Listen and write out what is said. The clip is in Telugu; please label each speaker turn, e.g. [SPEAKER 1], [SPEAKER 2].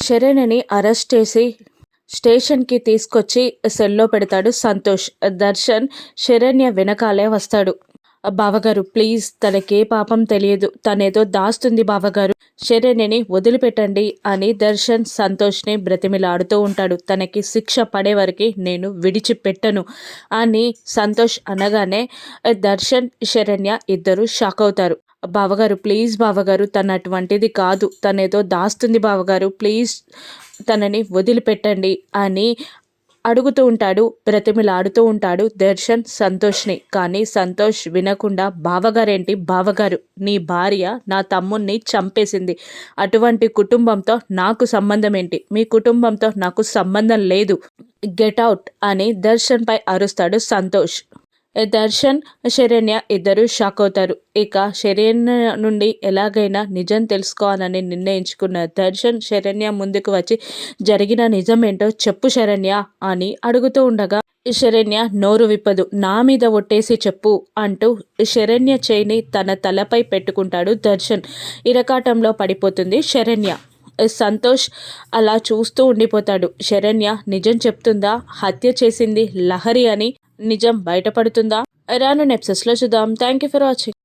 [SPEAKER 1] శరణ్యని అరెస్ట్ చేసి స్టేషన్కి తీసుకొచ్చి సెల్లో పెడతాడు సంతోష్. దర్శన్ శరణ్య వెనకాలే వస్తాడు. బావగారు ప్లీజ్, తనకే పాపం తెలియదు, తనేదో దాస్తుంది బావగారు, శరణ్యని వదిలిపెట్టండి అని దర్శన్ సంతోష్ని బ్రతిమిలాడుతూ ఉంటాడు. తనకి శిక్ష పడే వరకు నేను విడిచిపెట్టను అని సంతోష్ అనగానే దర్శన్ శరణ్య ఇద్దరు షాక్ అవుతారు. బావగారు ప్లీజ్ బావగారు, తను అటువంటిది కాదు, తనేదో దాస్తుంది బావగారు, ప్లీజ్ తనని వదిలిపెట్టండి అని అడుగుతూ ఉంటాడు, బ్రతిమిలాడుతూ ఉంటాడు దర్శన్ సంతోష్ని. కానీ సంతోష్ వినకుండా, బావగారేంటి బావగారు, నీ భార్య నా తమ్ముణ్ణి చంపేసింది, అటువంటి కుటుంబంతో నాకు సంబంధం ఏంటి, మీ కుటుంబంతో నాకు సంబంధం లేదు, గెట్ అవుట్ అని దర్శన్ పై అరుస్తాడు సంతోష్. దర్శన్ శరణ్య ఇద్దరు షాక్ అవుతారు. ఇక శరణ్య నుండి ఎలాగైనా నిజం తెలుసుకోవాలని నిర్ణయించుకున్న దర్శన్ శరణ్య ముందుకు వచ్చి జరిగిన నిజమేంటో చెప్పు శరణ్య అని అడుగుతూ ఉండగా శరణ్య నోరు విప్పదు. నా మీద ఒట్టేసి చెప్పు అంటూ శరణ్య చేయిని తన తలపై పెట్టుకుంటాడు దర్శన్. ఇరకాటంలో పడిపోతుంది శరణ్య. సంతోష్ అలా చూస్తూ ఉండిపోతాడు. శరణ్య నిజం చెప్తుందా, హత్య చేసింది లహరి అని నిజం బయటపడుతుందా? రాను ఎపిసోడ్స్లో చూద్దాం. Thank you for watching.